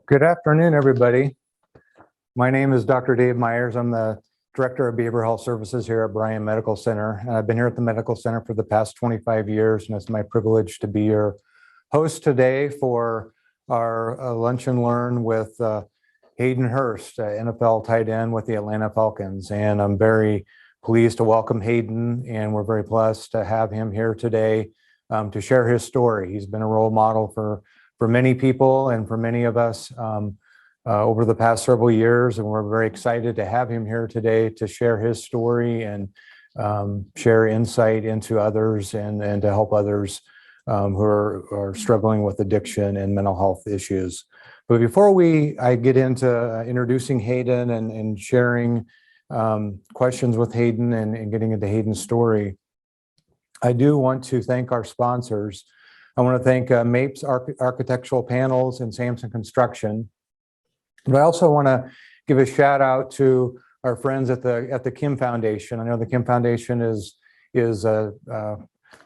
Good afternoon, everybody. My name is Dr. Dave Myers. I'm the Director of Behavioral Health Services here at Bryan Medical Center. And I've been here at the Medical Center for the past 25 years, and it's my privilege to be your host today for our Lunch and Learn with Hayden Hurst, NFL tight end with the Atlanta Falcons. And I'm very pleased to welcome Hayden, and we're very blessed to have him here today to share his story. He's been a role model for many people and for many of us over the past several years, and we're very excited to have him here today to share his story and share insight into others and to help others who are struggling with addiction and mental health issues. But before I get into introducing Hayden and sharing questions with Hayden and getting into Hayden's story, I do want to thank our sponsors. I want to thank Mapes Architectural Panels and Samson Construction. But I also want to give a shout out to our friends at the Kim Foundation. I know the Kim Foundation is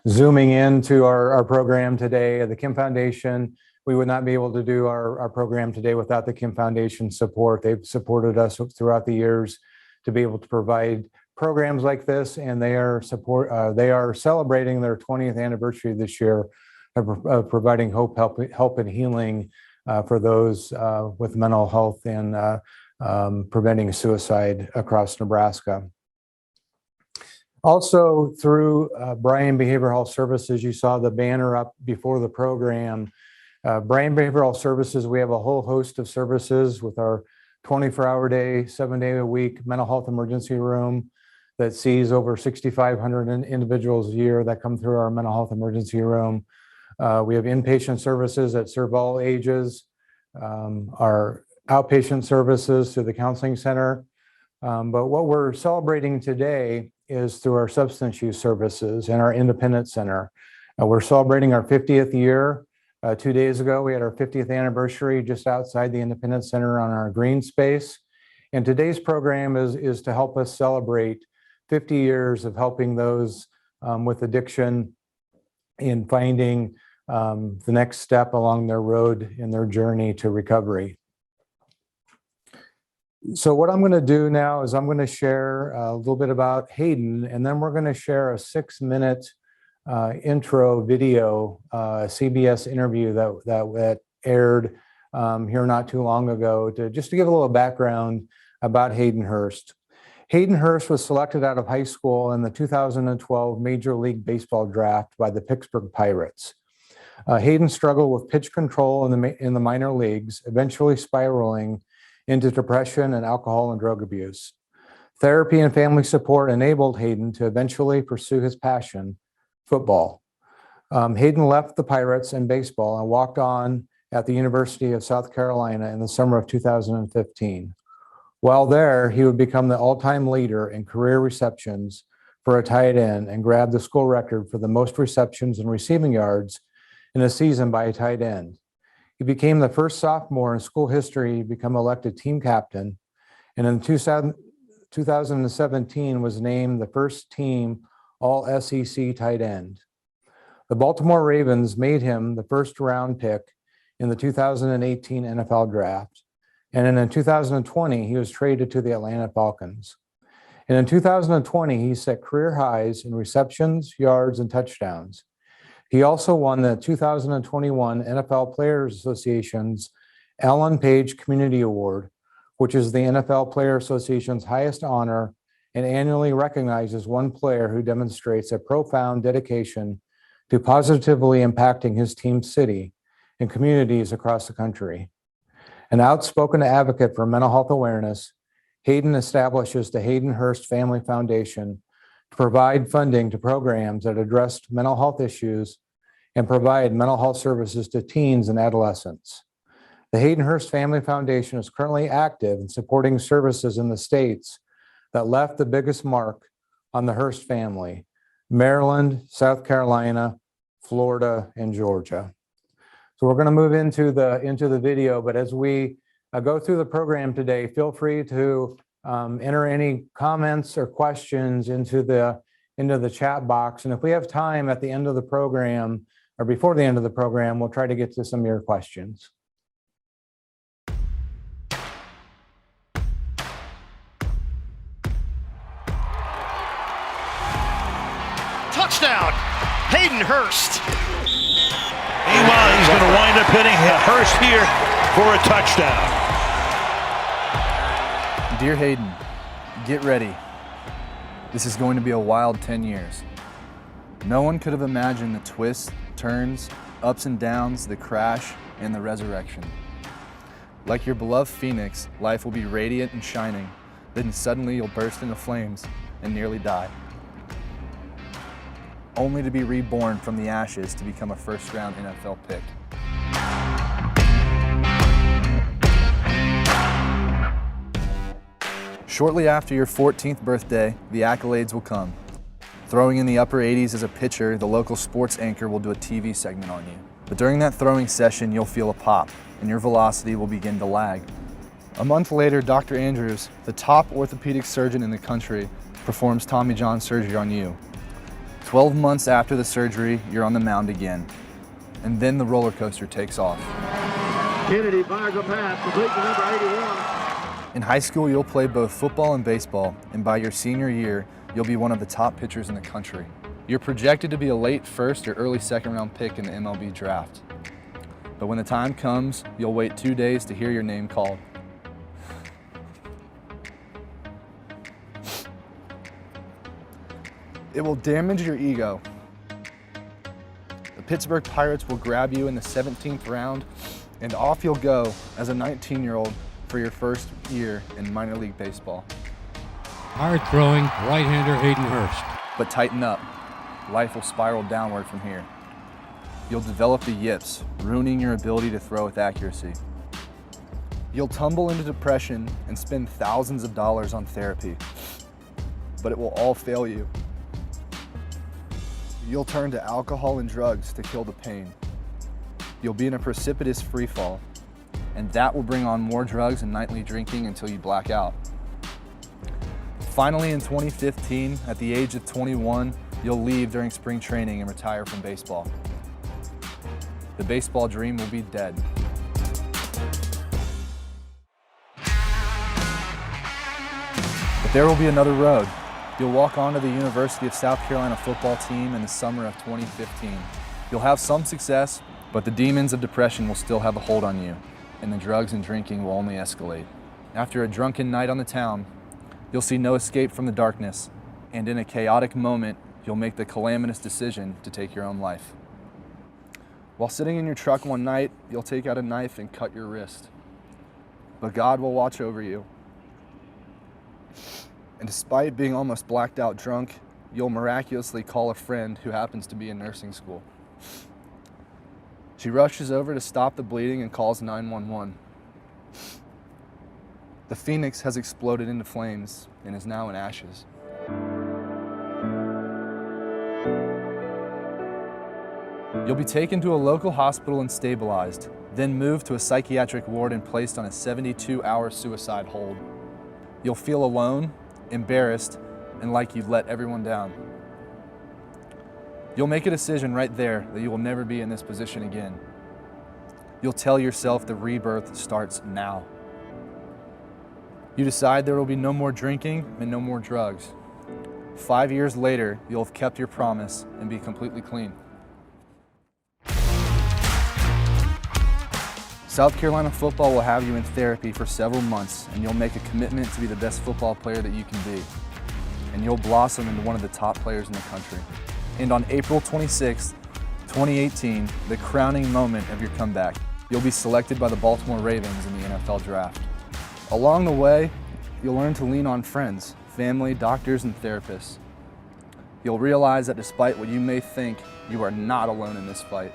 zooming into our program today. The Kim Foundation, we would not be able to do our program today without the Kim Foundation support. They've supported us throughout the years to be able to provide programs like this, and they are celebrating their 20th anniversary this year of providing hope, help, and healing for those with mental health and preventing suicide across Nebraska. Also, through Bryan Behavioral Health Services, you saw the banner up before the program. Bryan Behavioral Health Services, we have a whole host of services with our 24-hour day, 7-day-a-week mental health emergency room that sees over 6,500 individuals a year that come through our mental health emergency room. We have inpatient services that serve all ages, our outpatient services through the counseling center. But what we're celebrating today is through our substance use services and our independent center. We're celebrating our 50th year. 2 days ago, we had our 50th anniversary just outside the independent center on our green space. And today's program is to help us celebrate 50 years of helping those with addiction in finding the next step along their road in their journey to recovery. So what I'm going to do now is I'm going to share a little bit about Hayden, and then we're going to share a 6-minute intro video, CBS interview that aired here not too long ago just to give a little background about Hayden Hurst. Hayden Hurst was selected out of high school in the 2012 Major League Baseball draft by the Pittsburgh Pirates. Hayden struggled with pitch control in the minor leagues, eventually spiraling into depression and alcohol and drug abuse. Therapy and family support enabled Hayden to eventually pursue his passion, football. Hayden left the Pirates and baseball and walked on at the University of South Carolina in the summer of 2015. While there, he would become the all-time leader in career receptions for a tight end and grabbed the school record for the most receptions and receiving yards in a season by a tight end. He became the first sophomore in school history to become elected team captain, and in 2017 was named the first team All-SEC tight end. The Baltimore Ravens made him the first-round pick in the 2018 NFL draft, and in 2020 he was traded to the Atlanta Falcons. And in 2020 he set career highs in receptions, yards, and touchdowns. He also won the 2021 NFL Players Association's Alan Page Community Award, which is the NFL Player Association's highest honor and annually recognizes one player who demonstrates a profound dedication to positively impacting his team's city and communities across the country. An outspoken advocate for mental health awareness, Hayden establishes the Hayden Hurst Family Foundation to provide funding to programs that address mental health issues and provide mental health services to teens and adolescents. The Hayden Hurst Family Foundation is currently active in supporting services in the states that left the biggest mark on the Hurst family: Maryland, South Carolina, Florida, and Georgia. So we're going to move into the video, but as we go through the program today, feel free to enter any comments or questions into the chat box. And if we have time at the end of the program or before the end of the program, we'll try to get to some of your questions. touchdown, Hayden Hurst. Meanwhile, he's going to wind up hitting Hurst here for a touchdown. Dear Hayden, get ready. This is going to be a wild 10 years. No one could have imagined the twists, turns, ups and downs, the crash, and the resurrection. Like your beloved Phoenix, life will be radiant and shining, then suddenly you'll burst into flames and nearly die. Only to be reborn from the ashes to become a first-round NFL pick. Shortly after your 14th birthday, the accolades will come. Throwing in the upper 80s as a pitcher, the local sports anchor will do a TV segment on you. But during that throwing session, you'll feel a pop, and your velocity will begin to lag. A month later, Dr. Andrews, the top orthopedic surgeon in the country, performs Tommy John surgery on you. 12 months after the surgery, you're on the mound again. And then the roller coaster takes off. Kennedy fires a pass, complete to number 81. In high school, you'll play both football and baseball, and by your senior year, you'll be one of the top pitchers in the country. You're projected to be a late first or early second round pick in the MLB draft. But when the time comes, you'll wait 2 days to hear your name called. It will damage your ego. The Pittsburgh Pirates will grab you in the 17th round, and off you'll go as a 19-year-old for your first year in minor league baseball. Hard throwing right-hander Hayden Hurst. But tighten up. Life will spiral downward from here. You'll develop the yips, ruining your ability to throw with accuracy. You'll tumble into depression and spend thousands of dollars on therapy, but it will all fail you. You'll turn to alcohol and drugs to kill the pain. You'll be in a precipitous free fall, and that will bring on more drugs and nightly drinking until you black out. Finally, in 2015, at the age of 21, you'll leave during spring training and retire from baseball. The baseball dream will be dead. But there will be another road. You'll walk onto the University of South Carolina football team in the summer of 2015. You'll have some success, but the demons of depression will still have a hold on you, and the drugs and drinking will only escalate. After a drunken night on the town, you'll see no escape from the darkness, and in a chaotic moment, you'll make the calamitous decision to take your own life. While sitting in your truck one night, you'll take out a knife and cut your wrist. But God will watch over you. And despite being almost blacked out drunk, you'll miraculously call a friend who happens to be in nursing school. She rushes over to stop the bleeding and calls 911. The Phoenix has exploded into flames and is now in ashes. You'll be taken to a local hospital and stabilized, then moved to a psychiatric ward and placed on a 72-hour suicide hold. You'll feel alone, embarrassed, and like you've let everyone down. You'll make a decision right there that you will never be in this position again. You'll tell yourself the rebirth starts now. You decide there will be no more drinking and no more drugs. 5 years later, you'll have kept your promise and be completely clean. South Carolina football will have you in therapy for several months, and you'll make a commitment to be the best football player that you can be. And you'll blossom into one of the top players in the country. And on April 26, 2018, the crowning moment of your comeback, you'll be selected by the Baltimore Ravens in the NFL draft. Along the way, you'll learn to lean on friends, family, doctors, and therapists. You'll realize that despite what you may think, you are not alone in this fight.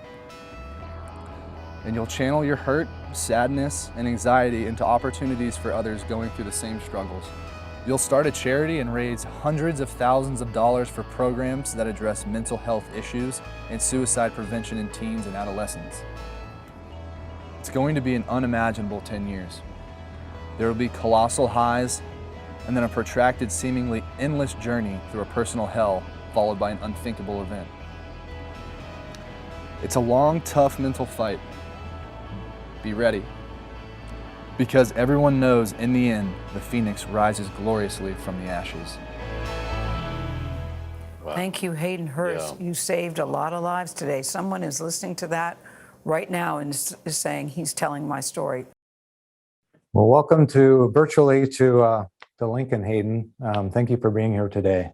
And you'll channel your hurt, sadness, and anxiety into opportunities for others going through the same struggles. You'll start a charity and raise hundreds of thousands of dollars for programs that address mental health issues and suicide prevention in teens and adolescents. It's going to be an unimaginable 10 years. There will be colossal highs, and then a protracted, seemingly endless journey through a personal hell, followed by an unthinkable event. It's a long, tough mental fight. Be ready. Because everyone knows in the end, the Phoenix rises gloriously from the ashes. Thank you, Hayden Hurst. You saved a lot of lives today. Someone is listening to that right now and is saying, he's telling my story. Well, welcome virtually to Lincoln, Hayden. Thank you for being here today.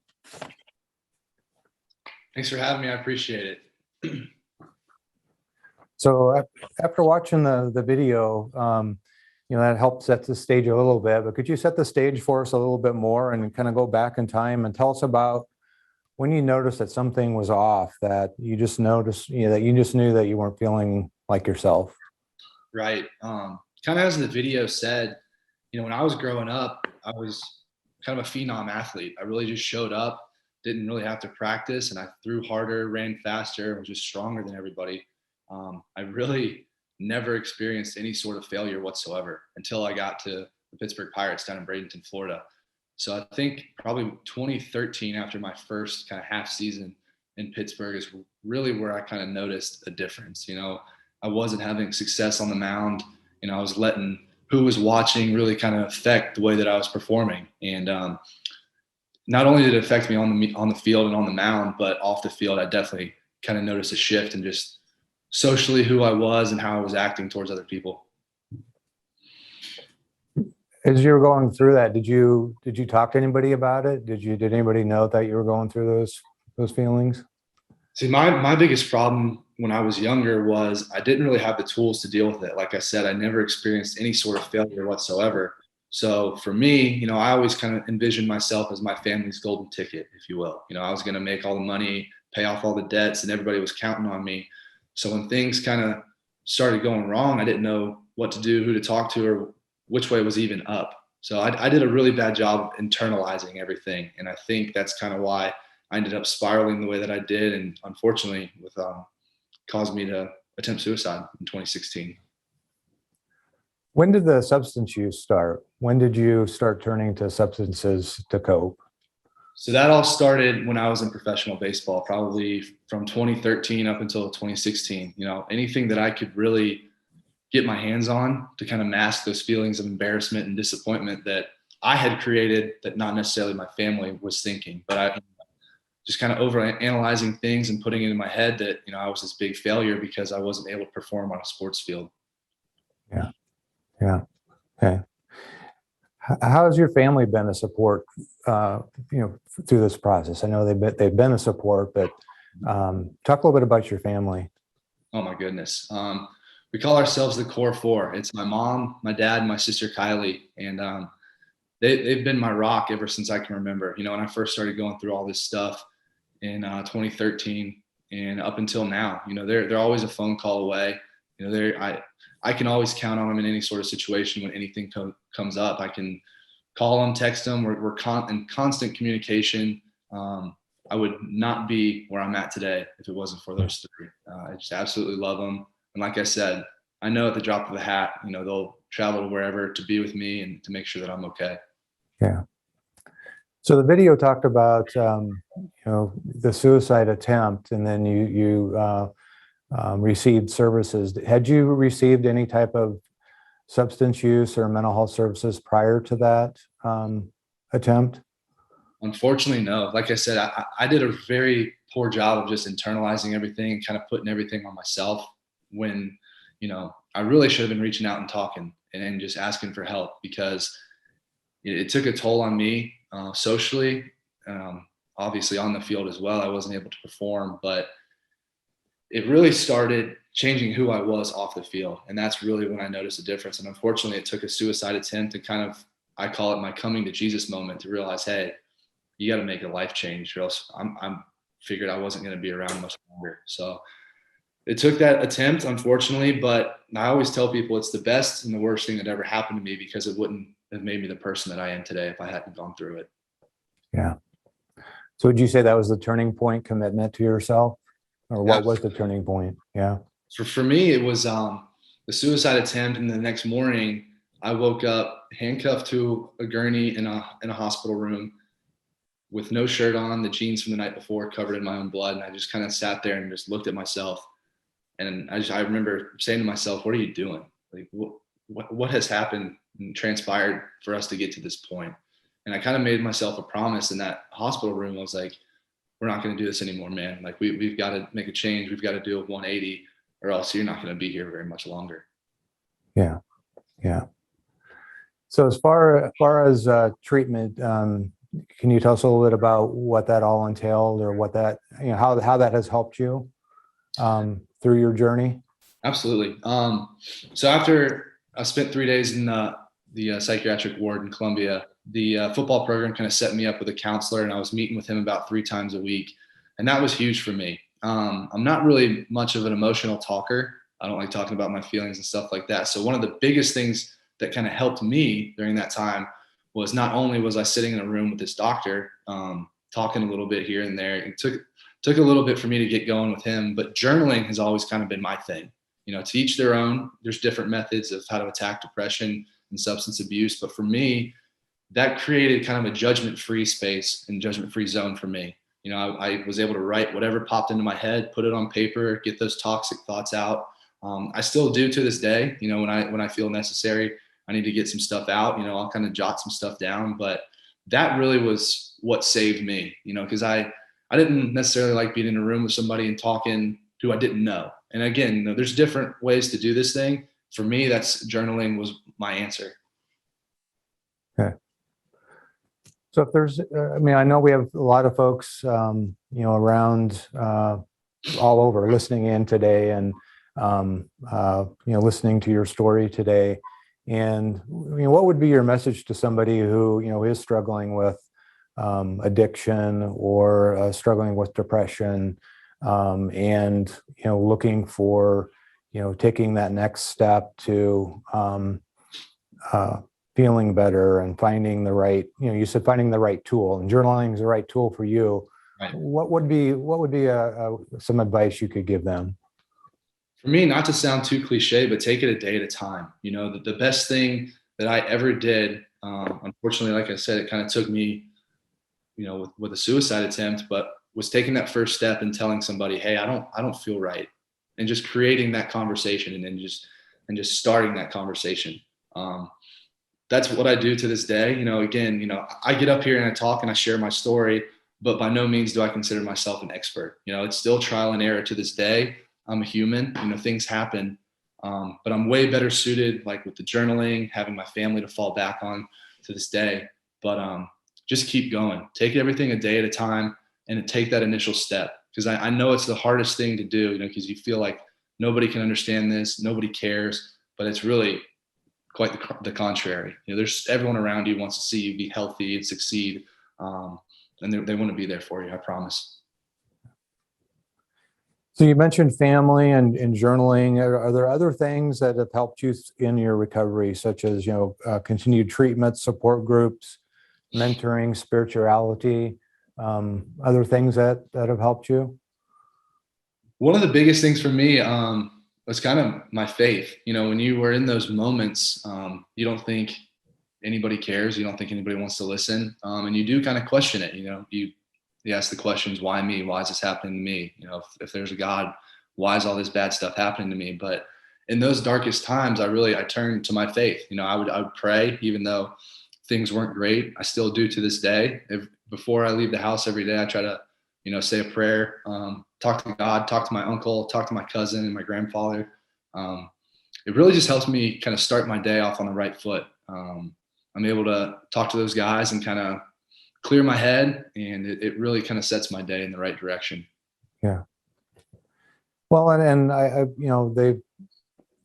Thanks for having me. I appreciate it. So after watching the video, that helped set the stage a little bit, but could you set the stage for us a little bit more and kind of go back in time and tell us about when you noticed that something was off, that you just noticed, that you just knew that you weren't feeling like yourself? Right. Kind of as the video said, when I was growing up, I was kind of a phenom athlete. I really just showed up, didn't really have to practice, and I threw harder, ran faster, was just stronger than everybody. I really never experienced any sort of failure whatsoever until I got to the Pittsburgh Pirates down in Bradenton, Florida. So I think probably 2013, after my first kind of half season in Pittsburgh, is really where I kind of noticed a difference. I wasn't having success on the mound. I was letting who was watching really kind of affect the way that I was performing. And not only did it affect me on the field and on the mound, but off the field, I definitely kind of noticed a shift in just socially who I was and how I was acting towards other people. As you were going through that, did you talk to anybody about it? Did anybody know that you were going through those feelings? See, my biggest problem when I was younger was I didn't really have the tools to deal with it. Like I said, I never experienced any sort of failure whatsoever. So for me, I always kind of envisioned myself as my family's golden ticket, if you will. I was going to make all the money, pay off all the debts, and everybody was counting on me. So when things kind of started going wrong, I didn't know what to do, who to talk to, or which way was even up. So I did a really bad job internalizing everything. And I think that's kind of why I ended up spiraling the way that I did. And unfortunately, caused me to attempt suicide in 2016. When did the substance use start? When did you start turning to substances to cope? So that all started when I was in professional baseball, probably from 2013 up until 2016. Anything that I could really get my hands on to kind of mask those feelings of embarrassment and disappointment that I had created, that not necessarily my family was thinking, but I just kind of over analyzing things and putting it in my head that, I was this big failure because I wasn't able to perform on a sports field. Yeah. Okay. How has your family been a support, through this process? I know they've been a support, but talk a little bit about your family. Oh my goodness. We call ourselves the core four. It's my mom, my dad, and my sister Kylie. And they've been my rock ever since I can remember. When I first started going through all this stuff in 2013 and up until now, they're always a phone call away. I can always count on them in any sort of situation. When anything comes up, I can call them, text them. We're in constant communication. I would not be where I'm at today if it wasn't for those three. I just absolutely love them. And like I said, I know at the drop of a hat, they'll travel to wherever to be with me and to make sure that I'm okay. Yeah. So the video talked about, the suicide attempt, and then you received services. Had you received any type of substance use or mental health services prior to that attempt? Unfortunately, no. Like I said, I did a very poor job of just internalizing everything and kind of putting everything on myself when, I really should have been reaching out and talking and just asking for help, because it took a toll on me socially, obviously on the field as well. I wasn't able to perform, but it really started changing who I was off the field. And that's really when I noticed a difference. And unfortunately, it took a suicide attempt to kind of, I call it my coming to Jesus moment, to realize, hey, you got to make a life change, or else I'm figured I wasn't going to be around much longer. So it took that attempt, unfortunately, but I always tell people it's the best and the worst thing that ever happened to me, because it wouldn't have made me the person that I am today if I hadn't gone through it. Yeah. So would you say that was the turning point, commitment to yourself? Or what was the turning point? Yeah. For me, it was the suicide attempt. And the next morning, I woke up handcuffed to a gurney in a hospital room with no shirt on, the jeans from the night before covered in my own blood. And I just kind of sat there and just looked at myself. And I remember saying to myself, what are you doing? Like, what has happened and transpired for us to get to this point? And I kind of made myself a promise in that hospital room. I was like, we're not going to do this anymore, man. Like we've got to make a change. We've got to do a 180 or else you're not going to be here very much longer. Yeah. Yeah. So as far as treatment, can you tell us a little bit about what that all entailed, or what that, how that has helped you through your journey? Absolutely. So after I spent 3 days in the psychiatric ward in Columbia, the football program kind of set me up with a counselor, and I was meeting with him about 3 times a week. And that was huge for me. I'm not really much of an emotional talker. I don't like talking about my feelings and stuff like that. So one of the biggest things that kind of helped me during that time was, not only was I sitting in a room with this doctor, talking a little bit here and there. It took a little bit for me to get going with him, but journaling has always kind of been my thing. To each their own. There's different methods of how to attack depression and substance abuse. But for me, that created kind of a judgment-free space and judgment-free zone for me. I was able to write whatever popped into my head, put it on paper, get those toxic thoughts out. I still do to this day. When I feel necessary, I need to get some stuff out. I'll kind of jot some stuff down. But that really was what saved me. Because I didn't necessarily like being in a room with somebody and talking who I didn't know. And again, there's different ways to do this thing. For me, that's journaling was my answer. Okay. So if there's, I know we have a lot of folks, around all over listening in today, and, listening to your story today. And, what would be your message to somebody who, is struggling with addiction, or struggling with depression, and, looking for, taking that next step to feeling better and finding the right, you said finding the right tool, and journaling is the right tool for you. Right. What would be some advice you could give them? For me, not to sound too cliche, but take it a day at a time. The best thing that I ever did, unfortunately, like I said, it kind of took me, with a suicide attempt, but was taking that first step and telling somebody, hey, I don't feel right. And just creating that conversation, and then just starting that conversation. That's what I do to this day. Again, I get up here and I talk and I share my story, but by no means do I consider myself an expert. It's still trial and error to this day. I'm a human, things happen, but I'm way better suited, like with the journaling, having my family to fall back on to this day. But just keep going, take everything a day at a time, and take that initial step. Because I know it's the hardest thing to do, because you feel like nobody can understand this, nobody cares, but it's really quite the contrary. There's everyone around you wants to see you be healthy and succeed, and they want to be there for you. I promise. So you mentioned family and journaling. Are there other things that have helped you in your recovery, such as, continued treatment, support groups, mentoring, spirituality, other things that have helped you? One of the biggest things for me was kind of my faith. When you were in those moments, you don't think anybody cares. You don't think anybody wants to listen. And you do kind of question it. You ask the questions, why me? Why is this happening to me? If there's a God, why is all this bad stuff happening to me? But in those darkest times, I turned to my faith. I would pray, even though things weren't great. I still do to this day. Before I leave the house every day, I try to, say a prayer, talk to God, talk to my uncle, talk to my cousin and my grandfather. It really just helps me kind of start my day off on the right foot. I'm able to talk to those guys and kind of clear my head, and it really kind of sets my day in the right direction. Yeah. Well, and I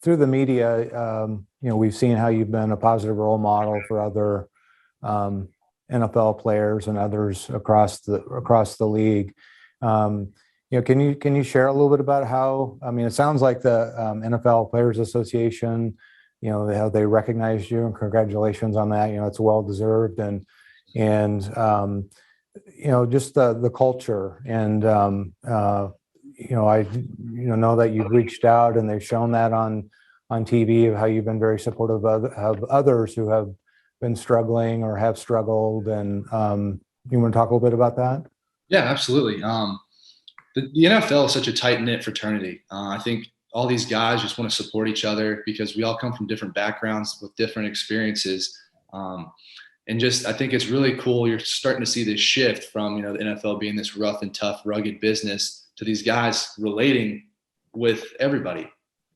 through the media, we've seen how you've been a positive role model for other NFL players and others across the league. Can you share a little bit about how? It sounds like the NFL Players Association, how they recognized you, and congratulations on that. It's well deserved, and just the culture, and I know that you've reached out and they've shown that on TV of how you've been very supportive of others who have been struggling or have struggled. And you want to talk a little bit about that? Yeah, absolutely. The NFL is such a tight-knit fraternity. I think all these guys just want to support each other because we all come from different backgrounds with different experiences. And just, I think it's really cool. You're starting to see this shift from, the NFL being this rough and tough, rugged business to these guys relating with everybody.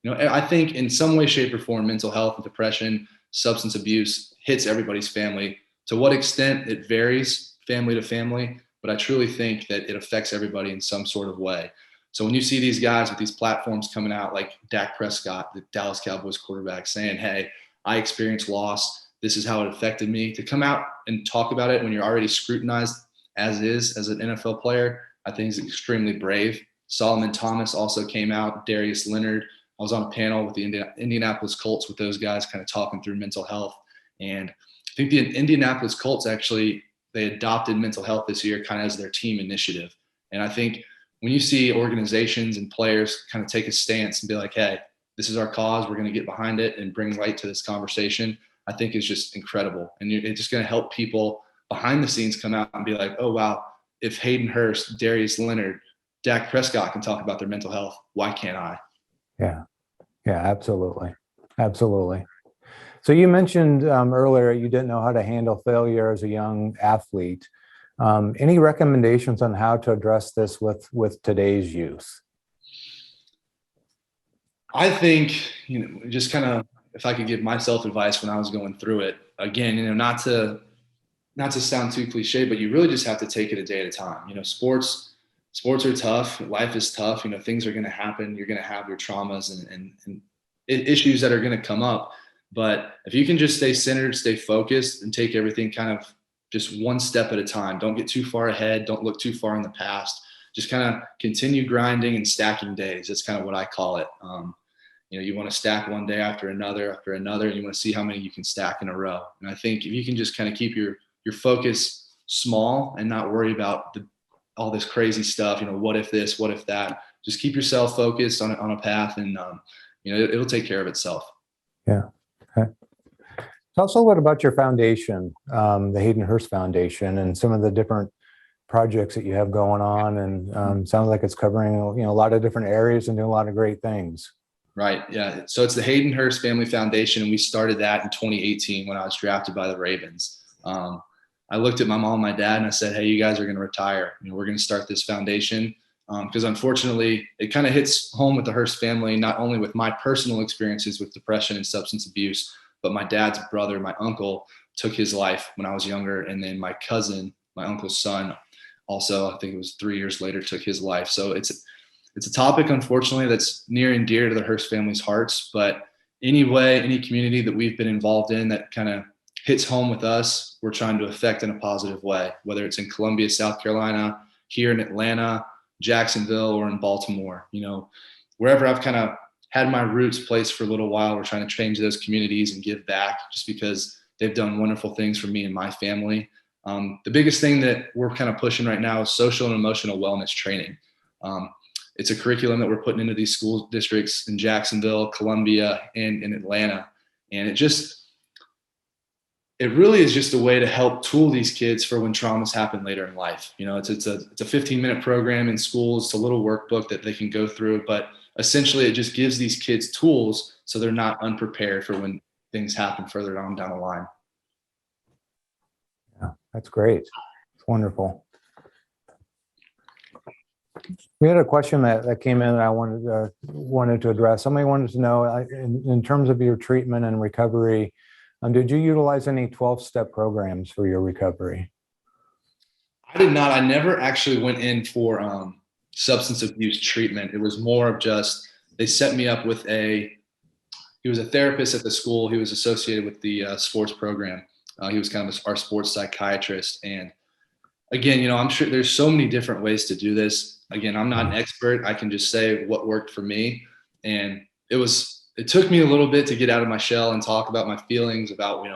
I think in some way, shape, or form, mental health and depression, substance abuse hits everybody's family. To what extent it varies family to family, but I truly think that it affects everybody in some sort of way. So when you see these guys with these platforms coming out like Dak Prescott, the Dallas Cowboys quarterback, saying, hey, I experienced loss. This is how it affected me. To come out and talk about it when you're already scrutinized as an NFL player, I think is extremely brave. Solomon Thomas also came out, Darius Leonard. I was on a panel with the Indianapolis Colts with those guys kind of talking through mental health. And I think the Indianapolis Colts actually, they adopted mental health this year kind of as their team initiative. And I think when you see organizations and players kind of take a stance and be like, hey, this is our cause, we're going to get behind it and bring light to this conversation, I think is just incredible. And it's just going to help people behind the scenes come out and be like, oh, wow, if Hayden Hurst, Darius Leonard, Dak Prescott can talk about their mental health, why can't I? Yeah, absolutely. Absolutely. So you mentioned earlier you didn't know how to handle failure as a young athlete. Any recommendations on how to address this with today's youth? I think, just kind of, if I could give myself advice when I was going through it, again, not to sound too cliche, but you really just have to take it a day at a time. Sports are tough. Life is tough. Things are going to happen. You're going to have your traumas and issues that are going to come up. But if you can just stay centered, stay focused, and take everything kind of just one step at a time, don't get too far ahead. Don't look too far in the past. Just kind of continue grinding and stacking days. That's kind of what I call it. You want to stack one day after another, and you want to see how many you can stack in a row. And I think if you can just kind of keep your focus small and not worry about all this crazy stuff, what if this, what if that, just keep yourself focused on a path, and it'll take care of itself. Yeah. Okay. Tell us a little bit about your foundation, the Hayden Hurst Foundation, and some of the different projects that you have going on. And sounds like it's covering a lot of different areas and doing a lot of great things. Right. Yeah. So it's the Hayden Hurst Family Foundation, and we started that in 2018 when I was drafted by the Ravens. I looked at my mom and my dad and I said, hey, you guys are going to retire. We're going to start this foundation. Because unfortunately, it kind of hits home with the Hurst family, not only with my personal experiences with depression and substance abuse, but my dad's brother, my uncle, took his life when I was younger. And then my cousin, my uncle's son, also, I think it was 3 years later, took his life. So it's a topic, unfortunately, that's near and dear to the Hurst family's hearts. But any community that we've been involved in that kind of hits home with us, we're trying to affect in a positive way, whether it's in Columbia, South Carolina, here in Atlanta, Jacksonville, or in Baltimore. Wherever I've kind of had my roots placed for a little while, we're trying to change those communities and give back, just because they've done wonderful things for me and my family. The biggest thing that we're kind of pushing right now is social and emotional wellness training. It's a curriculum that we're putting into these school districts in Jacksonville, Columbia, and in Atlanta. And it really is just a way to help tool these kids for when traumas happen later in life. It's a 15-minute program in schools. It's a little workbook that they can go through, but essentially it just gives these kids tools so they're not unprepared for when things happen further down the line. Yeah, that's great. It's wonderful. We had a question that came in that I wanted to address. Somebody wanted to know, in terms of your treatment and recovery, did you utilize any 12-step programs for your recovery? I did not. I never actually went in for substance abuse treatment. It was more of just, they set me up with he was a therapist at the school. He was associated with the sports program. He was kind of our sports psychiatrist. And again, I'm sure there's so many different ways to do this. Again, I'm not an expert. I can just say what worked for me. And it took me a little bit to get out of my shell and talk about my feelings about,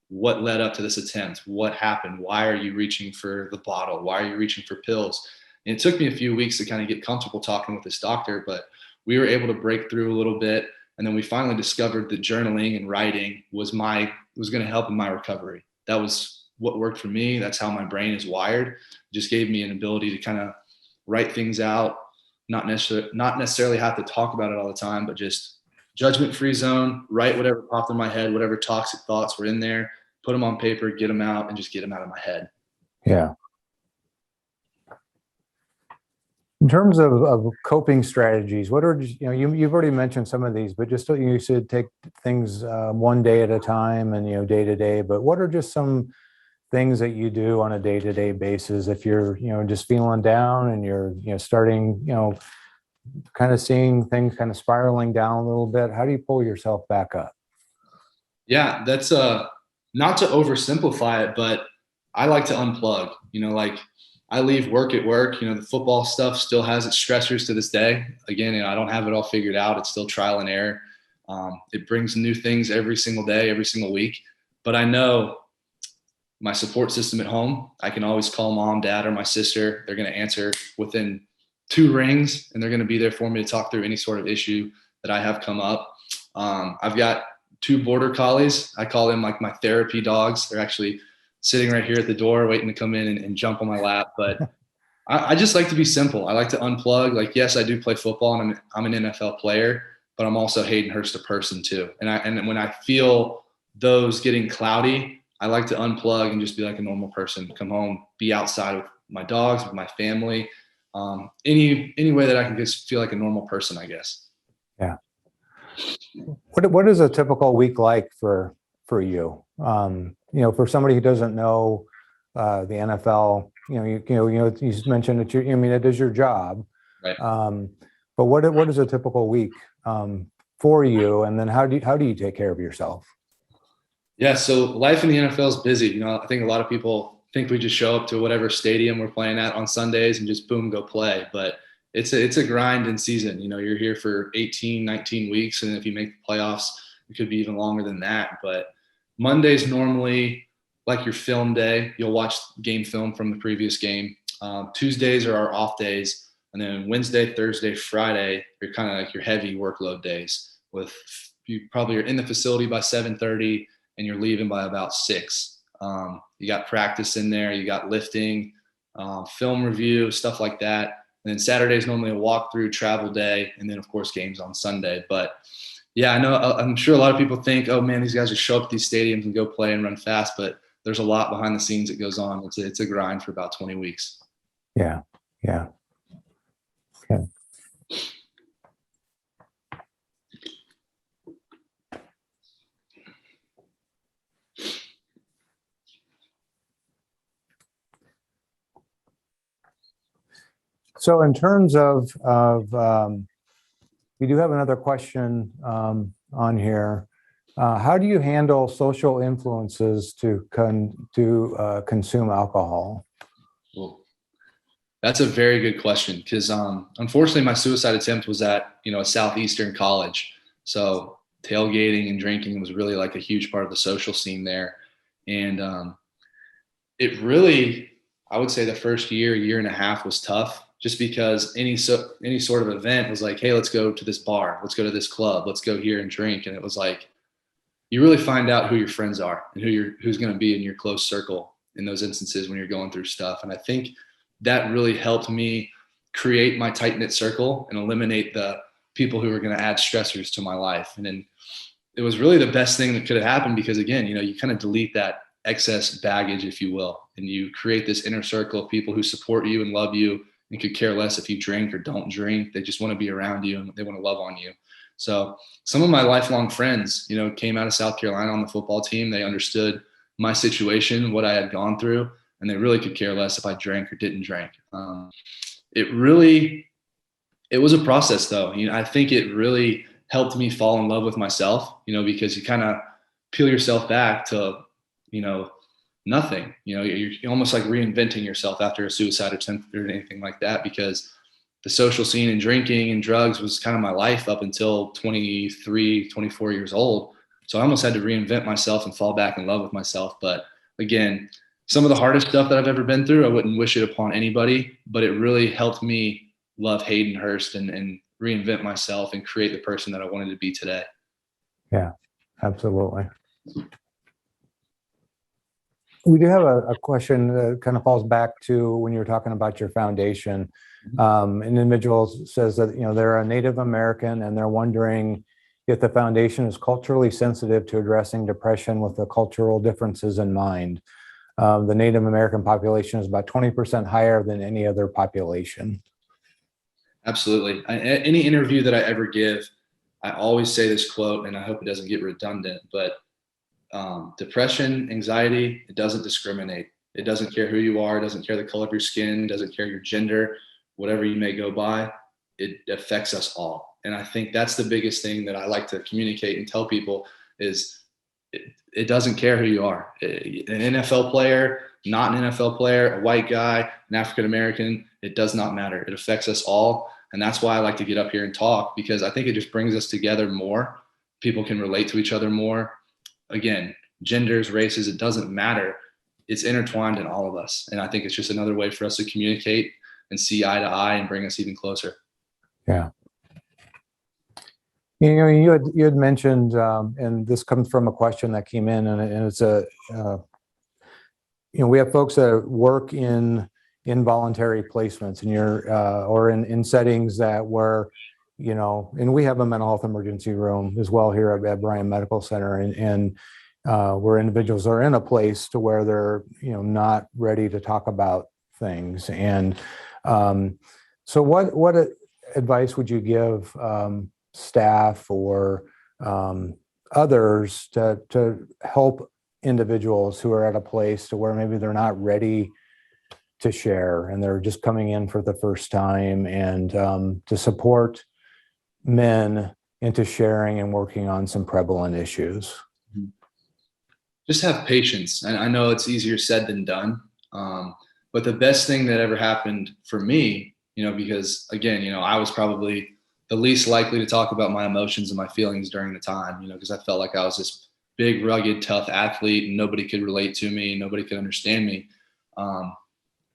what led up to this attempt, what happened, why are you reaching for the bottle, why are you reaching for pills? And it took me a few weeks to kind of get comfortable talking with this doctor, but we were able to break through a little bit. And then we finally discovered that journaling and writing was going to help in my recovery. That was what worked for me. That's how my brain is wired. It just gave me an ability to kind of write things out, not necessarily have to talk about it all the time, but just judgment-free zone, write whatever popped in my head, whatever toxic thoughts were in there, put them on paper, get them out, and just get them out of my head. Yeah. In terms of coping strategies, what are, you've already mentioned some of these, but just you should take things one day at a time and, day to day, but what are just some things that you do on a day-to-day basis if you're, just feeling down and you're, starting, kind of seeing things kind of spiraling down a little bit? How do you pull yourself back up? Yeah, that's not to oversimplify it, but I like to unplug, like I leave work at work, the football stuff still has its stressors to this day. Again, I don't have it all figured out. It's still trial and error. It brings new things every single day, every single week, but I know my support system at home. I can always call mom, dad, or my sister. They're going to answer within 2 rings, and they're going to be there for me to talk through any sort of issue that I have come up. I've got 2 border collies. I call them like my therapy dogs. They're actually sitting right here at the door waiting to come in and jump on my lap. But I just like to be simple. I like to unplug. Like, yes, I do play football, and I'm an NFL player, but I'm also Hayden Hurst, a person too. And when I feel those getting cloudy, I like to unplug and just be like a normal person, come home, be outside with my dogs, with my family, any way that I can just feel like a normal person, I guess. Yeah. What is a typical week like for you? For somebody who doesn't know the NFL, you mentioned that it is your job, right? But what is a typical week for you, and then how do you take care of yourself? Yeah, so life in the NFL is busy. I think a lot of people think we just show up to whatever stadium we're playing at on Sundays and just boom, go play. But it's a grind in season. You're here for 18, 19 weeks, and if you make the playoffs, it could be even longer than that. But Monday's normally like your film day. You'll watch game film from the previous game. Tuesdays are our off days, and then Wednesday, Thursday, Friday are kind of like your heavy workload days. With you probably are in the facility by 7:30. And you're leaving by about 6. You got practice in there, you got lifting, film review, stuff like that. And then Saturday is normally a walkthrough travel day, and then of course games on Sunday. But yeah, I know, I'm sure a lot of people think, oh man, these guys just show up at these stadiums and go play and run fast, but there's a lot behind the scenes that goes on. It's a grind for about 20 weeks. Yeah. Okay. So in terms of we do have another question on here. How do you handle social influences to consume alcohol? Well, that's a very good question, because unfortunately my suicide attempt was at a southeastern college. So tailgating and drinking was really like a huge part of the social scene there. And it really, I would say the first year and a half was tough, just because any sort of event was like, hey, let's go to this bar, let's go to this club, let's go here and drink. And it was like, you really find out who your friends are and who's going to be in your close circle in those instances when you're going through stuff. And I think that really helped me create my tight-knit circle and eliminate the people who were going to add stressors to my life. And then it was really the best thing that could have happened, because again, you kind of delete that excess baggage, if you will, and you create this inner circle of people who support you and love you and could care less if you drink or don't drink. They just want to be around you and they want to love on you. So some of my lifelong friends, came out of South Carolina on the football team. They understood my situation, what I had gone through, and they really could care less if I drank or didn't drink. It was a process though. I think it really helped me fall in love with myself, because you kind of peel yourself back to, nothing. You're almost like reinventing yourself after a suicide attempt or anything like that, because the social scene and drinking and drugs was kind of my life up until 23, 24 years old. So I almost had to reinvent myself and fall back in love with myself. But again, some of the hardest stuff that I've ever been through, I wouldn't wish it upon anybody, but it really helped me love Hayden Hurst and reinvent myself and create the person that I wanted to be today. Yeah, absolutely. We do have a question that kind of falls back to when you were talking about your foundation. An individual says that, they're a Native American and they're wondering yet the foundation is culturally sensitive to addressing depression with the cultural differences in mind. The Native American population is about 20% higher than any other population. Absolutely. Any interview that I ever give, I always say this quote, and I hope it doesn't get redundant, but depression, anxiety, it doesn't discriminate. It doesn't care who you are. It doesn't care the color of your skin. It doesn't care your gender, whatever you may go by. It affects us all. And I think that's the biggest thing that I like to communicate and tell people is it doesn't care who you are. An NFL player, not an NFL player, a white guy, an African-American, it does not matter. It affects us all. And that's why I like to get up here and talk, because I think it just brings us together more. People can relate to each other more. Again, genders, races, it doesn't matter. It's intertwined in all of us. And I think it's just another way for us to communicate and see eye to eye and bring us even closer. Yeah. You know, you had mentioned, and this comes from a question that came in, and it's we have folks that work in involuntary placements, and or in settings that where, and we have a mental health emergency room as well here at Bryan Medical Center, and where individuals are in a place to where they're, not ready to talk about things. And so what advice would you give staff or others to help individuals who are at a place to where maybe they're not ready to share and they're just coming in for the first time, and to support men into sharing and working on some prevalent issues? Just have patience. And I know it's easier said than done. But the best thing that ever happened for me, because again, I was probably the least likely to talk about my emotions and my feelings during the time, because I felt like I was this big, rugged, tough athlete and nobody could relate to me. Nobody could understand me.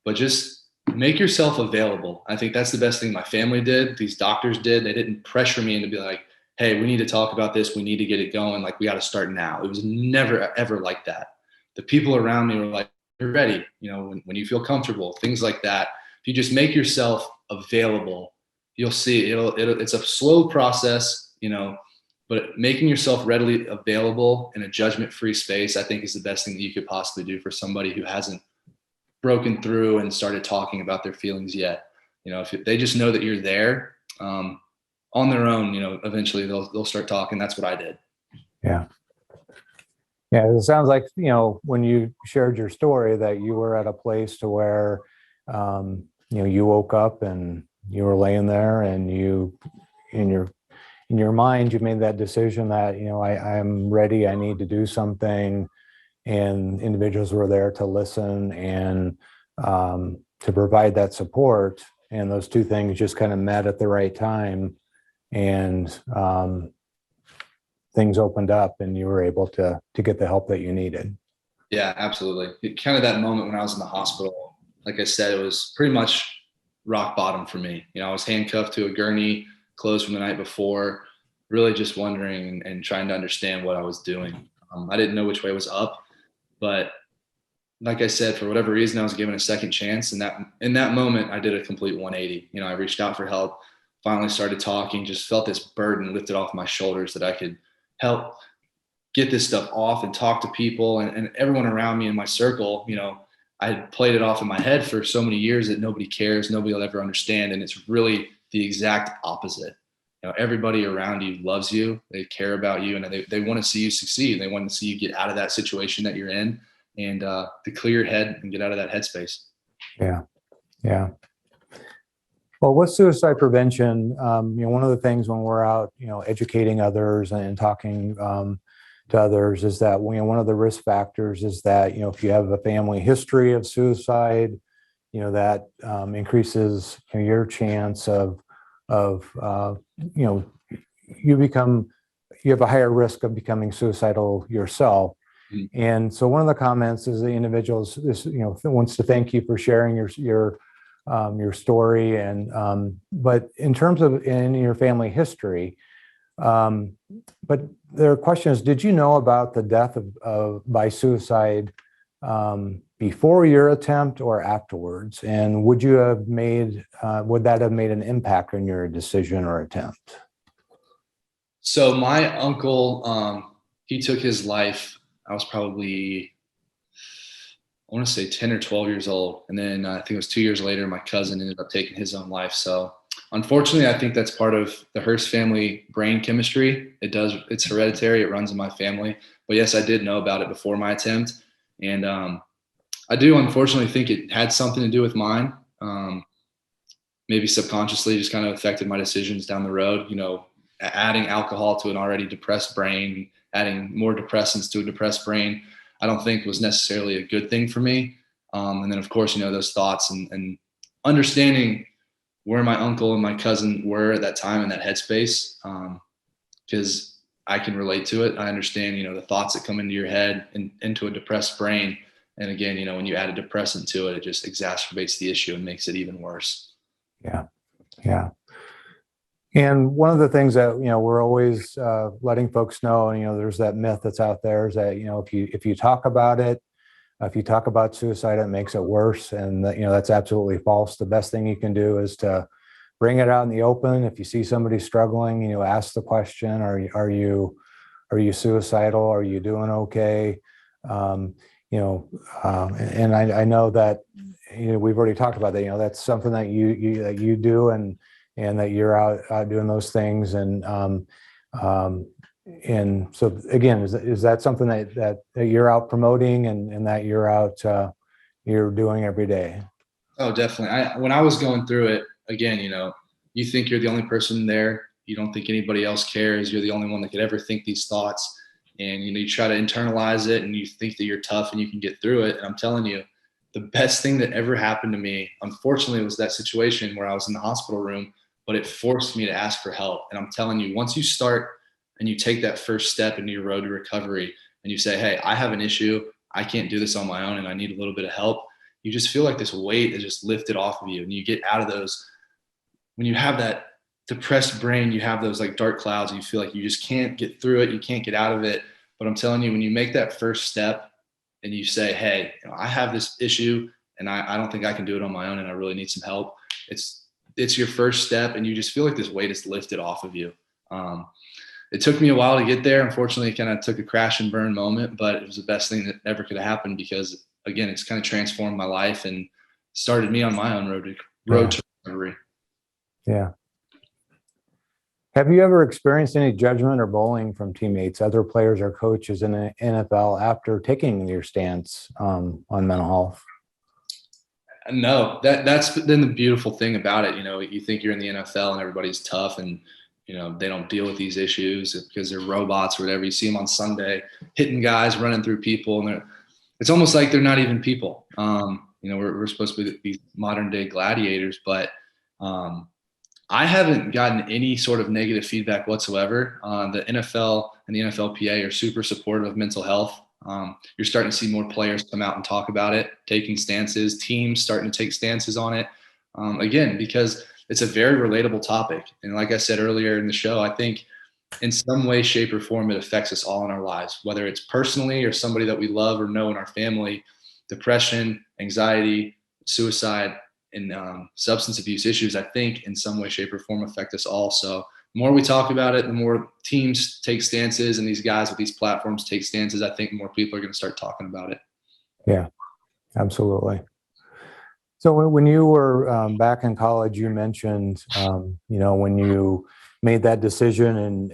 But just make yourself available. I think that's the best thing my family did. These doctors did. They didn't pressure me into be like, hey, we need to talk about this. We need to get it going. Like, we got to start now. It was never, ever like that. The people around me were like, you're ready. When you feel comfortable, things like that. If you just make yourself available, you'll see it's a slow process, but making yourself readily available in a judgment-free space, I think, is the best thing that you could possibly do for somebody who hasn't broken through and started talking about their feelings yet. If they just know that you're there, on their own, eventually they'll start talking. That's what I did. Yeah. Yeah. It sounds like, when you shared your story that you were at a place to where, you woke up and you were laying there and you, in your mind, you made that decision that, I'm ready, I need to do something. And individuals were there to listen and to provide that support. And those two things just kind of met at the right time. And things opened up and you were able to get the help that you needed. Yeah, absolutely. Kind of that moment when I was in the hospital, like I said, it was pretty much rock bottom for me. I was handcuffed to a gurney, clothes from the night before, really just wondering and trying to understand what I was doing. I didn't know which way was up, but like I said, for whatever reason, I was given a second chance. And in that moment, I did a complete 180. I reached out for help, finally started talking, just felt this burden lifted off my shoulders that I could help get this stuff off and talk to people and everyone around me in my circle. I had played it off in my head for so many years that nobody cares, nobody will ever understand. And it's really the exact opposite. Everybody around you loves you, they care about you, and they want to see you succeed. They want to see you get out of that situation that you're in and to clear your head and get out of that headspace. Yeah. Yeah. Well, with suicide prevention, one of the things when we're out, educating others and talking to others is that, one of the risk factors is that, if you have a family history of suicide, that increases your chance of you have a higher risk of becoming suicidal yourself. Mm-hmm. And so one of the comments is the individuals wants to thank you for sharing your story, and but in terms of in your family history, but their question is, did you know about the death by suicide before your attempt or afterwards? And would that have made an impact on your decision or attempt? So my uncle, he took his life. I was probably, I want to say 10 or 12 years old. And then I think it was 2 years later, my cousin ended up taking his own life. So unfortunately, I think that's part of the Hurst family brain chemistry. It's hereditary. It runs in my family. But yes, I did know about it before my attempt. And I do unfortunately think it had something to do with mine. Maybe subconsciously just kind of affected my decisions down the road. Adding alcohol to an already depressed brain, adding more depressants to a depressed brain, I don't think was necessarily a good thing for me. And then of course, those thoughts and understanding where my uncle and my cousin were at that time in that headspace, because I can relate to it. I understand, the thoughts that come into your head and into a depressed brain. And again, when you add a depressant to it, it just exacerbates the issue and makes it even worse. Yeah. Yeah. And one of the things that, we're always letting folks know, there's that myth that's out there is that, if you talk about it, if you talk about suicide, it makes it worse. And that's absolutely false. The best thing you can do is to bring it out in the open. If you see somebody struggling, ask the question, are you suicidal? Are you doing okay? And I know that, we've already talked about that, that's something that you do and that you're out doing those things. And so again, is that something that you're out promoting and that you're out, you're doing every day? Oh, definitely. When I was going through it, again, you think you're the only person there. You don't think anybody else cares. You're the only one that could ever think these thoughts. And, you try to internalize it and you think that you're tough and you can get through it. And I'm telling you, the best thing that ever happened to me, unfortunately, was that situation where I was in the hospital room, but it forced me to ask for help. And I'm telling you, once you start and you take that first step into your road to recovery and you say, hey, I have an issue. I can't do this on my own and I need a little bit of help. You just feel like this weight is just lifted off of you. And you get out of those. When you have that depressed brain, you have those like dark clouds and you feel like you just can't get through it. You can't get out of it. But I'm telling you, when you make that first step and you say, hey, I have this issue and I don't think I can do it on my own and I really need some help. It's your first step and you just feel like this weight is lifted off of you. It took me a while to get there. Unfortunately, it kind of took a crash and burn moment, but it was the best thing that ever could have happened because, again, it's kind of transformed my life and started me on my own road to recovery. Yeah. Have you ever experienced any judgment or bullying from teammates, other players or coaches in the NFL after taking your stance on mental health? No, that's been the beautiful thing about it. You think you're in the NFL and everybody's tough and, they don't deal with these issues because they're robots or whatever. You see them on Sunday hitting guys, running through people, and it's almost like they're not even people. We're supposed to be these modern day gladiators, but I haven't gotten any sort of negative feedback whatsoever. The NFL and the NFLPA are super supportive of mental health. You're starting to see more players come out and talk about it, taking stances, teams starting to take stances on it. Again, because it's a very relatable topic. And like I said earlier in the show, I think in some way, shape, or form, it affects us all in our lives, whether it's personally or somebody that we love or know in our family. Depression, anxiety, suicide, and substance abuse issues, I think in some way, shape, or form affect us all. So the more we talk about it, the more teams take stances and these guys with these platforms take stances, I think more people are going to start talking about it. Yeah, absolutely. So when you were back in college, you mentioned, when you made that decision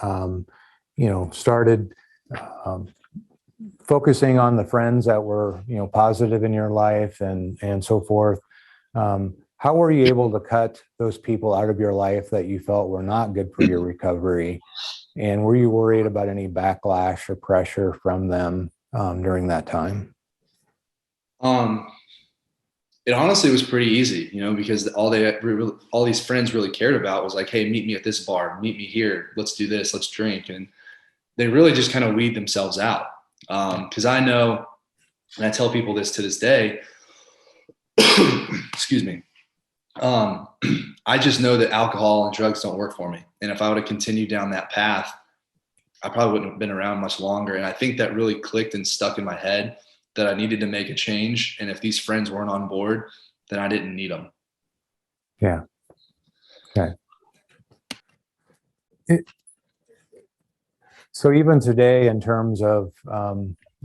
and started focusing on the friends that were, positive in your life and so forth. How were you able to cut those people out of your life that you felt were not good for your recovery? And were you worried about any backlash or pressure from them during that time? It honestly was pretty easy, because all these friends really cared about was like, hey, meet me at this bar, meet me here, let's do this, let's drink. And they really just kind of weed themselves out. Because I know, and I tell people this to this day, excuse me, I just know that alcohol and drugs don't work for me. And if I would have continued down that path, I probably wouldn't have been around much longer. And I think that really clicked and stuck in my head that I needed to make a change. And if these friends weren't on board, then I didn't need them. Yeah. Okay. So even today, in terms of,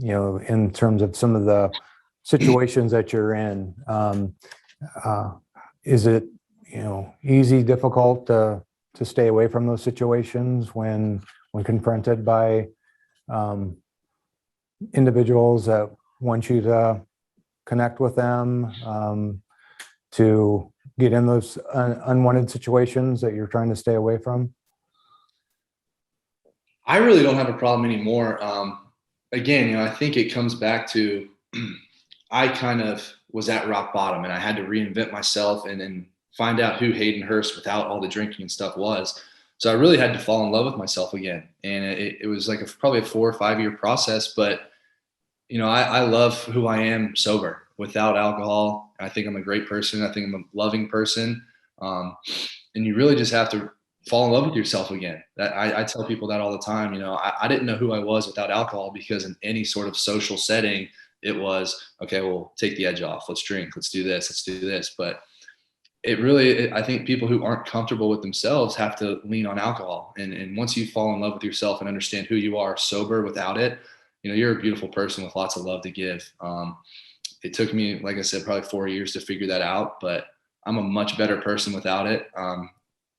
in terms of some of the situations that you're in, is it, easy, difficult to stay away from those situations when confronted by individuals that want you to connect with them, to get in those unwanted situations that you're trying to stay away from? I really don't have a problem anymore. Again, I think it comes back to I kind of was at rock bottom and I had to reinvent myself and find out who Hayden Hurst without all the drinking and stuff was. So I really had to fall in love with myself again. And it was like probably a 4 or 5 year process, but I love who I am sober without alcohol. I think I'm a great person. I think I'm a loving person. And you really just have to fall in love with yourself again. That I tell people that all the time. I didn't know who I was without alcohol, because in any sort of social setting, it was, okay, well, take the edge off. Let's drink. Let's do this. Let's do this. But I think people who aren't comfortable with themselves have to lean on alcohol. And once you fall in love with yourself and understand who you are sober without it, you're a beautiful person with lots of love to give. It took me, like I said, probably 4 years to figure that out, but I'm a much better person without it.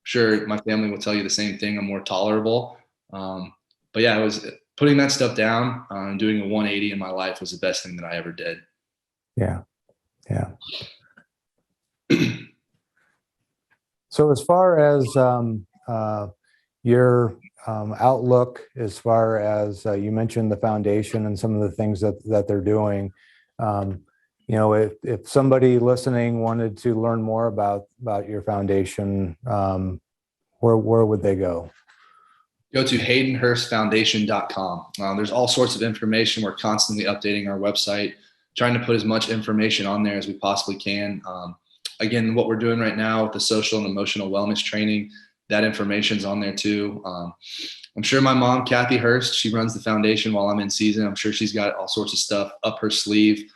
Sure, my family will tell you the same thing. I'm more tolerable. But yeah, it was putting that stuff down and doing a 180 in my life was the best thing that I ever did. Yeah. Yeah. So as far as your outlook, as far as you mentioned the foundation and some of the things that they're doing, if somebody listening wanted to learn more about your foundation, where would they go? Go to haydenhurstfoundation.com. There's all sorts of information. We're constantly updating our website, trying to put as much information on there as we possibly can. Again, what we're doing right now with the social and emotional wellness training, that information's on there too. I'm sure my mom, Kathy Hurst, she runs the foundation while I'm in season. I'm sure she's got all sorts of stuff up her sleeve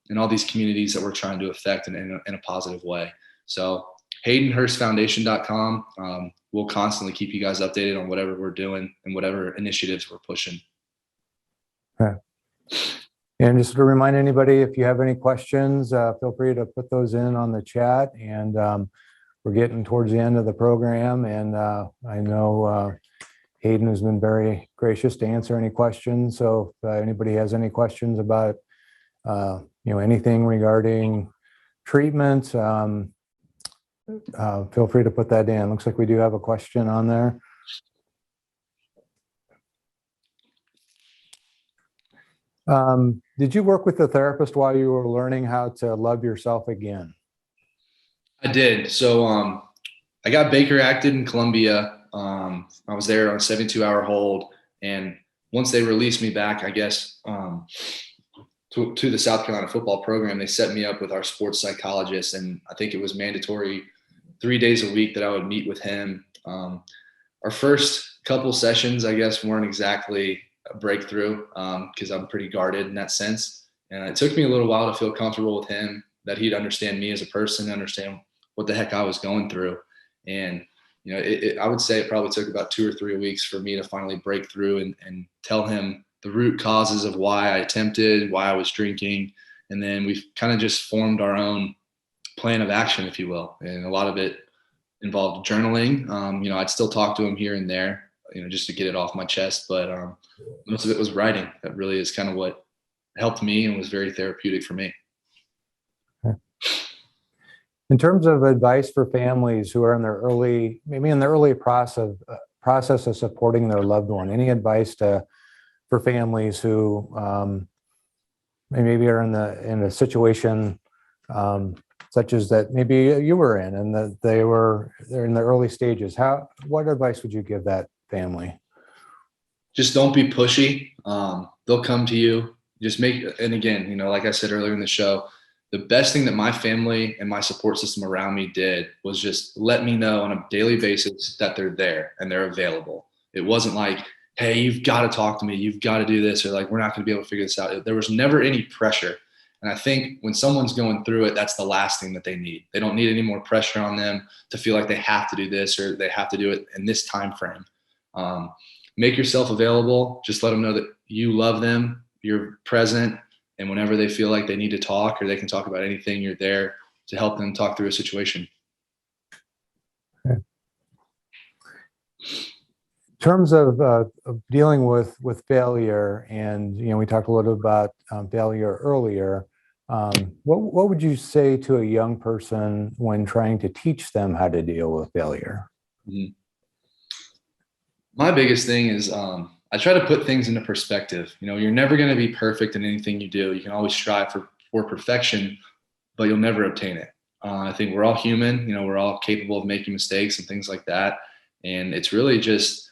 in all these communities that we're trying to affect in a positive way. So haydenhurstfoundation.com. We'll constantly keep you guys updated on whatever we're doing and whatever initiatives we're pushing. Okay. And just to remind anybody, if you have any questions, feel free to put those in on the chat. And we're getting towards the end of the program. And I know Hayden has been very gracious to answer any questions. So if anybody has any questions about, anything regarding treatment, feel free to put that in. Looks like we do have a question on there. Did you work with a therapist while you were learning how to love yourself again? I did. So I got Baker acted in Columbia. I was there on a 72-hour hold. And once they released me back, I guess, to the South Carolina football program, they set me up with our sports psychologist. And I think it was mandatory 3 days a week that I would meet with him. Our first couple sessions, I guess, weren't exactly a breakthrough because I'm pretty guarded in that sense. And it took me a little while to feel comfortable with him, that he'd understand me as a person, understand what the heck I was going through. And, I would say it probably took about 2 or 3 weeks for me to finally break through and tell him the root causes of why I attempted, why I was drinking. And then we've kind of just formed our own plan of action, if you will. And a lot of it involved journaling. I'd still talk to him here and there, just to get it off my chest. But most of it was writing. That really is kind of what helped me and was very therapeutic for me. Okay. In terms of advice for families who are in their early process of supporting their loved one, any advice for families who maybe are in a situation such as that maybe you were in, and that they're in the early stages? What advice would you give that family? Just don't be pushy. They'll come to you. And again, like I said earlier in the show, the best thing that my family and my support system around me did was just let me know on a daily basis that they're there and they're available. It wasn't like, hey, you've got to talk to me, you've got to do this, or like, we're not going to be able to figure this out. There was never any pressure. And I think when someone's going through it, that's the last thing that they need. They don't need any more pressure on them to feel like they have to do this or they have to do it in this time frame. make yourself available. Just let them know that you love them, you're present, and whenever they feel like they need to talk or they can talk about anything, you're there to help them talk through a situation. Okay. In terms of dealing with failure, and we talked a little about failure earlier. What would you say to a young person when trying to teach them how to deal with failure? Mm-hmm. My biggest thing is I try to put things into perspective. You're never going to be perfect in anything you do. You can always strive for perfection, but you'll never obtain it. I think we're all human. We're all capable of making mistakes and things like that. And it's really just,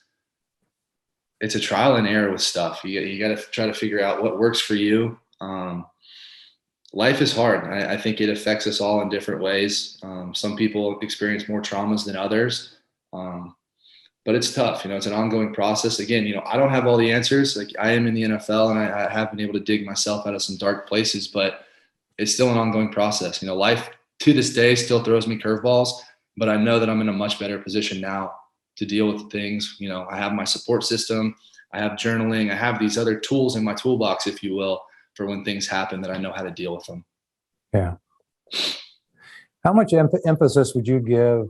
it's a trial and error with stuff. You got to try to figure out what works for you. Life is hard. I think it affects us all in different ways. Some people experience more traumas than others. But it's tough. It's an ongoing process. Again, I don't have all the answers. Like, I am in the NFL and I have been able to dig myself out of some dark places, but it's still an ongoing process. Life to this day still throws me curveballs, but I know that I'm in a much better position now to deal with things. I have my support system. I have journaling. I have these other tools in my toolbox, if you will, for when things happen that I know how to deal with them. Yeah. How much emphasis would you give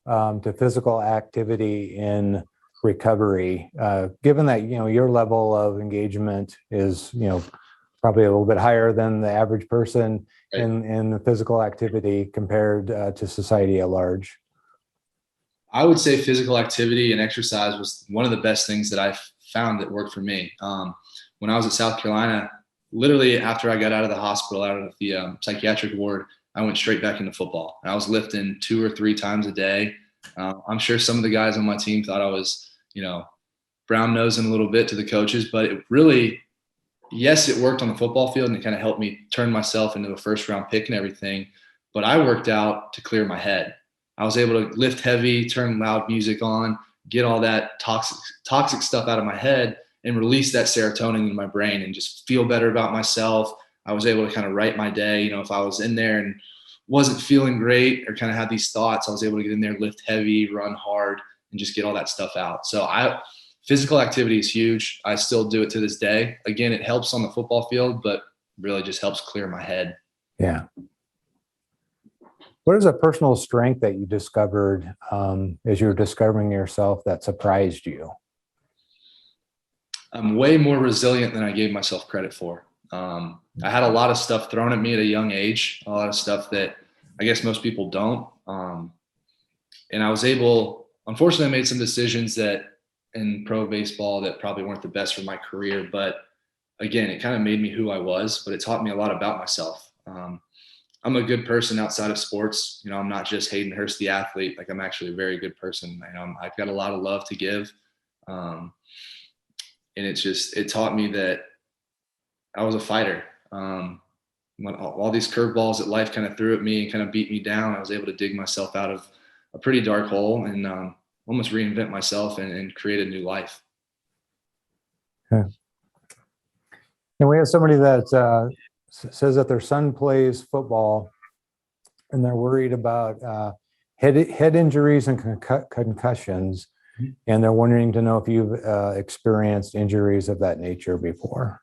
to physical activity in recovery, given that your level of engagement is probably a little bit higher than the average person Right. in the physical activity compared to society at large? I would say physical activity and exercise was one of the best things that I found that worked for me. When I was at South Carolina, literally after I got out of the hospital, out of the psychiatric ward, I went straight back into football. And I was lifting 2 or 3 times a day. I'm sure some of the guys on my team thought I was, brown nosing a little bit to the coaches, but it really, yes, it worked on the football field and it kind of helped me turn myself into a first round pick and everything. But I worked out to clear my head. I was able to lift heavy, turn loud music on, get all that toxic stuff out of my head and release that serotonin in my brain and just feel better about myself. I was able to kind of write my day. If I was in there and wasn't feeling great or kind of had these thoughts, I was able to get in there, lift heavy, run hard, and just get all that stuff out. So physical activity is huge. I still do it to this day. Again, it helps on the football field, but really just helps clear my head. Yeah. What is a personal strength that you discovered as you were discovering yourself that surprised you? I'm way more resilient than I gave myself credit for. I had a lot of stuff thrown at me at a young age, a lot of stuff that I guess most people don't. And I was unfortunately, I made some decisions that in pro baseball that probably weren't the best for my career. But again, it kind of made me who I was, but it taught me a lot about myself. I'm a good person outside of sports. I'm not just Hayden Hurst, the athlete. Like, I'm actually a very good person. I've got a lot of love to give. And it taught me that I was a fighter. When all these curveballs that life kind of threw at me and kind of beat me down, I was able to dig myself out of a pretty dark hole and almost reinvent myself and create a new life. Okay. And we have somebody that says that their son plays football and they're worried about head injuries and concussions. And they're wondering to know if you've experienced injuries of that nature before.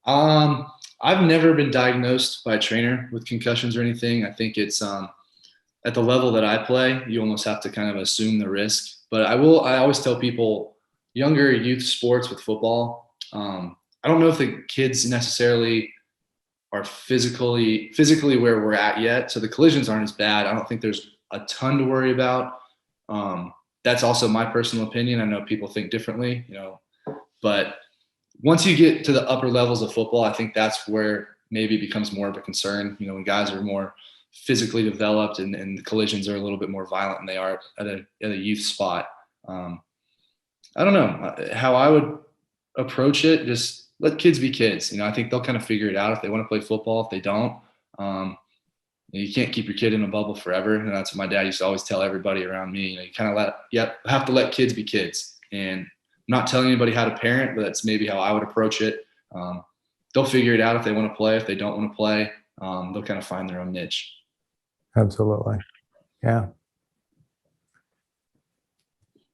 I've never been diagnosed by a trainer with concussions or anything. I think it's at the level that I play, you almost have to kind of assume the risk. But I always tell people, younger youth sports with football, I don't know if the kids necessarily are physically where we're at yet. So the collisions aren't as bad. I don't think there's a ton to worry about. That's also my personal opinion. I know people think differently, but once you get to the upper levels of football, I think that's where maybe it becomes more of a concern, when guys are more physically developed and the collisions are a little bit more violent than they are at a youth spot. I don't know how I would approach it. Just let kids be kids. I think they'll kind of figure it out if they want to play football. If they don't, you can't keep your kid in a bubble forever. And that's what my dad used to always tell everybody around me. You kind of have to let kids be kids. And I'm not telling anybody how to parent, but that's maybe how I would approach it. They'll figure it out if they want to play. If they don't want to play, they'll kind of find their own niche. Absolutely. Yeah.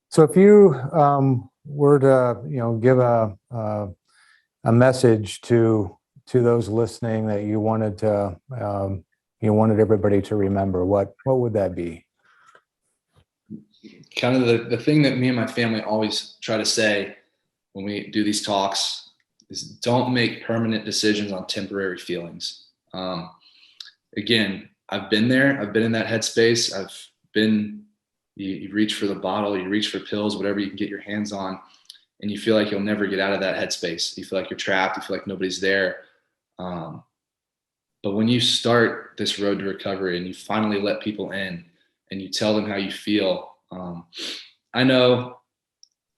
So if you were to, give a message to those listening that you wanted to, you wanted everybody to remember, what would that be? Kind of the thing that me and my family always try to say when we do these talks is don't make permanent decisions on temporary feelings. Again, I've been there. I've been in that headspace. You reach for the bottle, you reach for pills, whatever you can get your hands on, and you feel like you'll never get out of that headspace. You feel like you're trapped. You feel like nobody's there. But when you start this road to recovery and you finally let people in and you tell them how you feel, I know,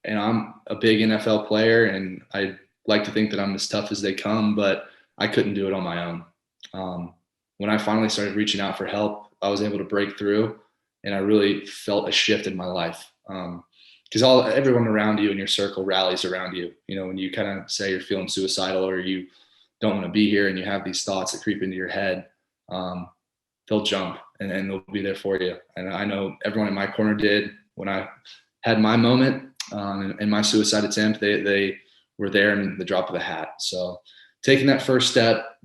and I'm a big NFL player, and I like to think that I'm as tough as they come, but I couldn't do it on my own. When I finally started reaching out for help, I was able to break through, and I really felt a shift in my life. Because everyone around you in your circle rallies around you. When you kind of say you're feeling suicidal or you don't want to be here and you have these thoughts that creep into your head, they'll jump and they'll be there for you. And I know everyone in my corner did. When I had my moment and my suicide attempt, they were there in the drop of a hat. So taking that first step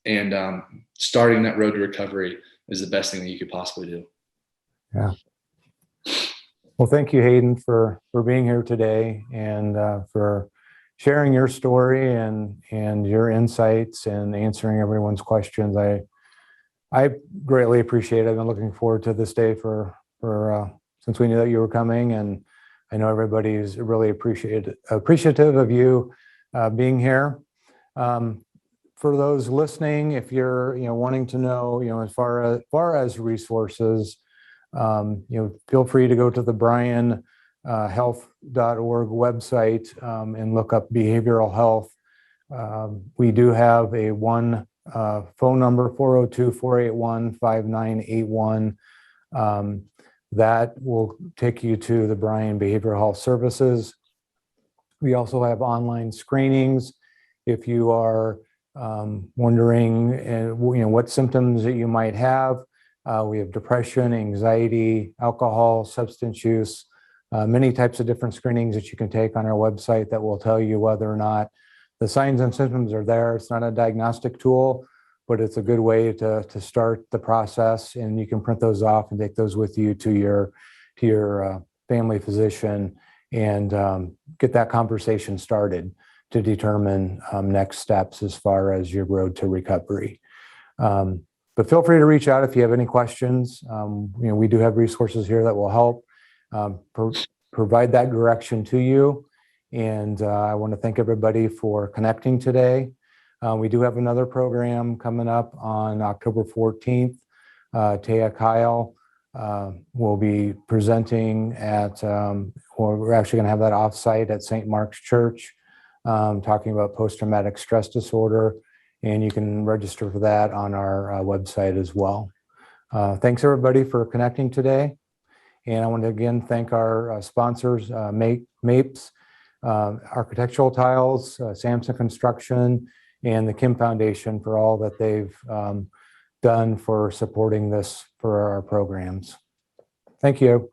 and starting that road to recovery is the best thing that you could possibly do. Yeah. Well, thank you, Hayden, for being here today and for sharing your story and your insights and answering everyone's questions. I greatly appreciate it. I've been looking forward to this day for since we knew that you were coming, and I know everybody's really appreciative of you being here. For those listening, if you're wanting to know as far as resources, feel free to go to the Bryan Health.org website and look up behavioral health. We do have a phone number, 402-481-5981. That will take you to the Bryan Behavioral Health Services. We also have online screenings. If you are wondering what symptoms that you might have, we have depression, anxiety, alcohol, substance use, many types of different screenings that you can take on our website that will tell you whether or not the signs and symptoms are there. It's not a diagnostic tool, but it's a good way to start the process, and you can print those off and take those with you to your family physician and get that conversation started to determine next steps as far as your road to recovery. But feel free to reach out if you have any questions. We do have resources here that will help provide that direction to you. And I want to thank everybody for connecting today. We do have another program coming up on October 14th. Taya Kyle will be presenting at, we're actually going to have that offsite at St. Mark's Church, talking about post-traumatic stress disorder. And you can register for that on our website as well. Thanks everybody for connecting today. And I want to again thank our sponsors, MAPES, Architectural Tiles, Samson Construction, and the Kim Foundation for all that they've done for supporting this for our programs. Thank you.